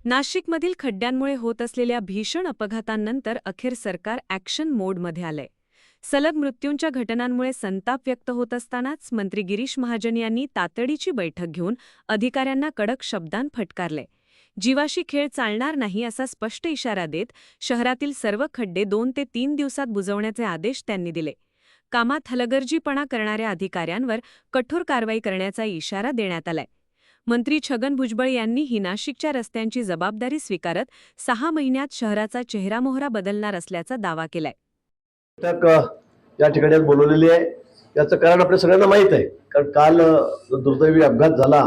नाशिकमधील खड्ड्यांमुळे होत असलेल्या भीषण अपघातांनंतर अखेर सरकार ॲक्शन मोडमध्ये आलंय. सलग मृत्यूंच्या घटनांमुळे संताप व्यक्त होत असतानाच मंत्री गिरीश महाजन यांनी तातडीची बैठक घेऊन अधिकाऱ्यांना कडक शब्दांत फटकारलंय. जीवाशी खेळ चालणार नाही असा स्पष्ट इशारा देत शहरातील सर्व खड्डे 2 ते 3 दिवसात बुजवण्याचे आदेश त्यांनी दिले. कामात हलगर्जीपणा करणाऱ्या अधिकाऱ्यांवर कठोर कारवाई करण्याचा इशारा देण्यात आलाय. मंत्री छगन भुजबळ यांनी ही नाशिकच्या रस्त्यांची जबाबदारी स्वीकारत 6 महिन्यात शहराचा चेहरामोहरा बदलणार असल्याचा दावा केलाय. या ठिकाणी बोलवलेली आहे. याचं कारण आपल्या सगळ्यांना माहीत आहे, कारण काल दुर्दैवी अपघात झाला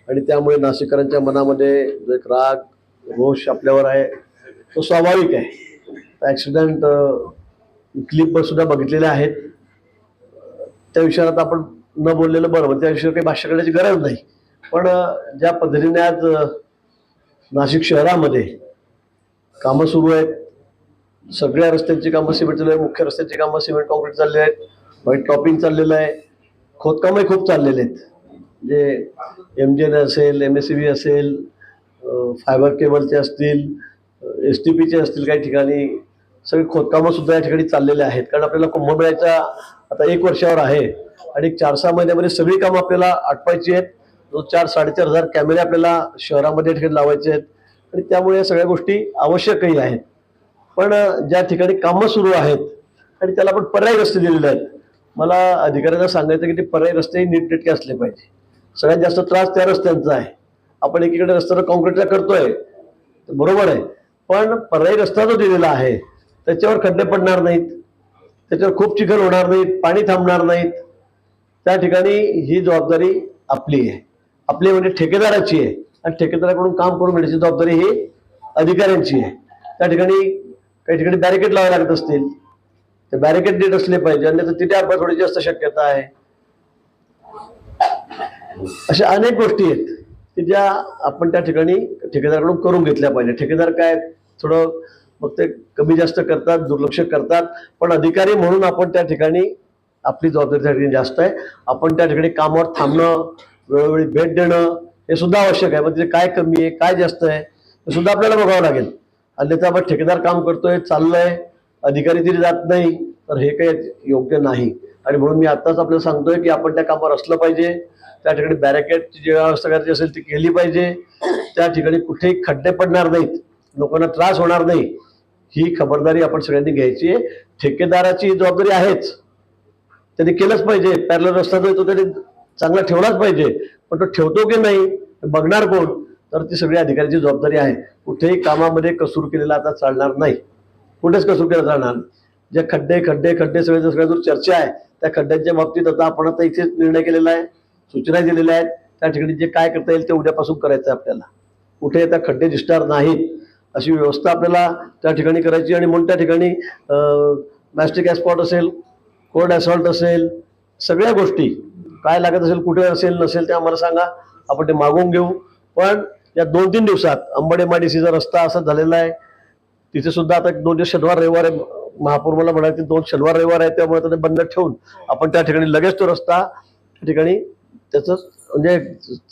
आणि त्यामुळे नाशिककरांच्या मनामध्ये जो एक राग रोष आपल्यावर आहे तो स्वाभाविक आहे. ॲक्सिडेंट क्लिप सुद्धा बघितलेल्या आहेत. त्या विषयात आपण न बोललेलं बरं, त्या विषयावर काही भाष्य करण्याची गरज नाही. पण ज्या पद्धतीने आज नाशिक शहरामध्ये कामं सुरू आहेत, सगळ्या रस्त्यांची कामं सिमेंट चालू आहे, मुख्य रस्त्यांची कामं सिमेंट कॉन्क्रीट चालले आहेत, व्हाईट टॉपिंग चाललेलं आहे, खोदकामही खूप चाललेले आहेत. जे MGN असेल, MSCB असेल, फायबर केबलचे असतील, STPचे असतील, काही ठिकाणी सगळी खोदकामं सुद्धा या ठिकाणी चाललेले आहेत. कारण आपल्याला कुंभमेळ्याच्या आता 1 वर्षावर आहे आणि 4-6 महिन्यामध्ये सगळी कामं आपल्याला आटपायची आहेत. 4-4.5 हजार कॅमेरे आपल्याला शहरामध्ये ठिकाणी लावायचे आहेत आणि त्यामुळे या सगळ्या गोष्टी आवश्यकही आहेत. पण ज्या ठिकाणी कामं सुरू आहेत आणि त्याला आपण पर्यायी रस्ते दिलेले आहेत, मला अधिकाऱ्यांना सांगायचं की ते पर्यायी रस्तेही नीटनेटके असले पाहिजे. सगळ्यात जास्त त्रास त्या रस्त्यांचा आहे. आपण एकीकडे रस्त्याला कॉन्क्रीटला करतोय, बरोबर आहे, पण पर्यायी रस्ता जो दिलेला आहे त्याच्यावर खड्डे पडणार नाहीत, त्याच्यावर खूप चिखल होणार नाहीत, पाणी थांबणार नाहीत. त्या ठिकाणी ही जबाबदारी आपली आहे, आपली म्हणजे ठेकेदाराची आहे आणि ठेकेदाराकडून काम करून घेण्याची जबाबदारी ही अधिकाऱ्यांची आहे. त्या ठिकाणी काही ठिकाणी बॅरिकेड लावावे लागत असतील, ते बॅरिकेड नीट असले पाहिजे, अन्यथा तिथे अपघात होण्याची जास्त शक्यता आहे. अशा अनेक गोष्टी आहेत की ज्या आपण त्या ठिकाणी ठेकेदाराकडून करून घेतल्या पाहिजे. ठेकेदार काय थोडं मग ते कमी जास्त करतात, दुर्लक्ष करतात, पण अधिकारी म्हणून आपण त्या ठिकाणी आपली जबाबदारी त्या ठिकाणी जास्त आहे. आपण त्या ठिकाणी कामावर थांबणं, वेळोवेळी भेट देणं हे सुद्धा आवश्यक आहे. मग तिथे काय कमी आहे, काय जास्त आहे हे सुद्धा आपल्याला बघावं लागेल. अन्यथा आपण ठेकेदार काम करतोय, चाललंय, अधिकारी तिथे जात नाही, तर हे काही योग्य नाही. आणि म्हणून मी आत्ताच आपल्याला सांगतोय की आपण त्या कामावर असलं पाहिजे. त्या ठिकाणी बॅरिकेडची जी व्यवस्था करायची असेल ती केली पाहिजे. त्या ठिकाणी कुठेही खड्डे पडणार नाहीत, लोकांना त्रास होणार नाही, ही खबरदारी आपण सगळ्यांनी घ्यायची आहे. ठेकेदाराची जबाबदारी आहेच, त्यांनी केलंच पाहिजे. पॅरलल रस्ता जो तो त्यांनी चांगला ठेवलाच पाहिजे, पण तो ठेवतो की नाही बघणार कोण, तर ती सगळी अधिकाऱ्याची जबाबदारी आहे. कुठेही कामामध्ये कसूर केलेला आता चालणार नाही, कुठेच कसूर केला चालणार. जे खड्डे खड्डे खड्डे सगळ्या दूर चर्चा आहे त्या खड्ड्यांच्या बाबतीत आता इथेच निर्णय केलेला आहे, सूचना दिलेल्या आहेत. त्या ठिकाणी जे काय करता येईल ते उद्यापासून करायचं आहे आपल्याला. कुठे त्या खड्डे दिसणार नाहीत अशी व्यवस्था आपल्याला त्या ठिकाणी करायची. आणि म्हणून त्या ठिकाणी मॅस्टिक ॲस्फॉल्ट असेल, कोल्ड ॲसॉल्ट असेल, सगळ्या गोष्टी काय लागत असेल, कुठे असेल नसेल ते आम्हाला सांगा, आपण ते मागवून घेऊ. पण या 2-3 दिवसात अंबडे-माडीसीचा रस्ता असा झालेला आहे, तिथे सुद्धा आता 2 दिवस शनिवार रविवार आहे. महापौर मला म्हणाले 2 शनिवार रविवार आहे, त्यामुळे ते बंद ठेवून आपण त्या ठिकाणी लगेच तो रस्ता त्या ठिकाणी त्याचं म्हणजे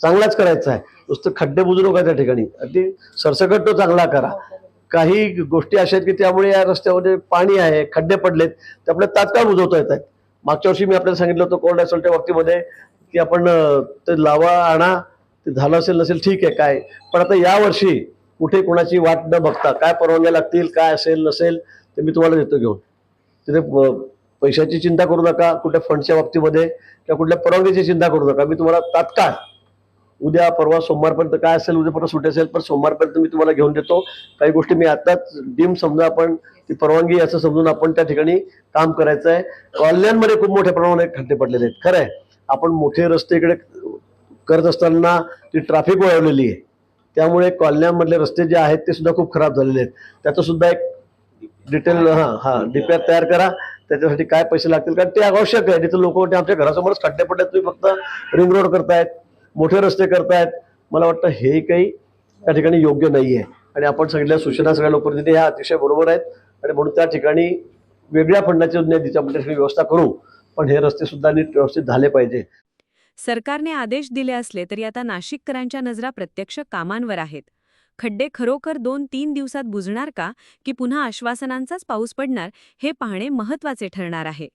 चांगलाच करायचा आहे. नुसतं खड्डे बुजू नका त्या ठिकाणी, अगदी सरसकट तो चांगला करा. काही गोष्टी अशा आहेत की त्यामुळे या रस्त्यामध्ये पाणी आहे, खड्डे पडलेत, ते आपल्याला तात्काळ बुजवता येत आहेत. मागच्या वर्षी मी आपल्याला सांगितलं होतं कोल्ड ॲसॉल्टच्या बाबतीमध्ये की आपण ते लावा, आणा, ते झालं असेल नसेल ठीक आहे काय, पण आता यावर्षी कुठे कोणाची वाट न बघता काय परवानग्या लागतील, काय असेल नसेल ते मी तुम्हाला देतो घेऊन. तिथे पैशाची चिंता करू नका, कुठल्या फंडच्या बाबतीमध्ये किंवा कुठल्या परवानगीची चिंता करू नका. मी तुम्हाला तात्काळ उद्या परवा सोमवारपर्यंत काय असेल, उद्या परवा सुट्टी असेल पण सोमवारपर्यंत मी तुम्हाला घेऊन देतो. काही गोष्टी मी आताच डीम समजा आपण ती परवानगी असं समजून आपण त्या ठिकाणी काम करायचं आहे. कॉलन्यांमध्ये खूप मोठ्या प्रमाणात खड्डे पडलेले आहेत. खरं आहे, आपण मोठे रस्ते इकडे करत असताना ती ट्रॅफिक वळवलेली आहे, त्यामुळे कॉलन्यांमधले रस्ते जे आहेत ते सुद्धा खूप खराब झालेले आहेत. त्याचं सुद्धा एक डिटेल DPR तयार करा. त्याच्यासाठी काय पैसे लागतील, कारण ते आवश्यक आहे. तिथं लोक आमच्या घरासमोरच खड्डे पडतात, तुम्ही फक्त रिंग रोड करतायत, मोठे रस्ते करतायत. मला वाटतं हे काही त्या ठिकाणी योग्य नाही आहे. आणि आपण सगळ्या सूचना सगळ्या लोकप्रतिनिधी ह्या अतिशय बरोबर आहेत आणि म्हणून त्या ठिकाणी वेगळ्या फंडाच्या निधीची आपण व्यवस्था करू, पण हे रस्ते सुद्धा नीट व्यवस्थित झाले पाहिजे. सरकारने आदेश दिले असले तरी आता नाशिककरांच्या नजरा प्रत्यक्ष कामांवर आहेत. खड्डे खरोखर 2-3 दिवसात बुजणार का की पुन्हा आश्वासनांचाच पाऊस पडणार हे पाहणे महत्त्वाचे ठरणार आहे.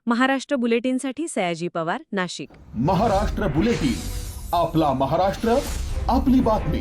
महाराष्ट्र बुलेटिनसाठी सयाजी पवार, नाशिक. महाराष्ट्र बुलेटिन, आपला महाराष्ट्र, आपली बातमी.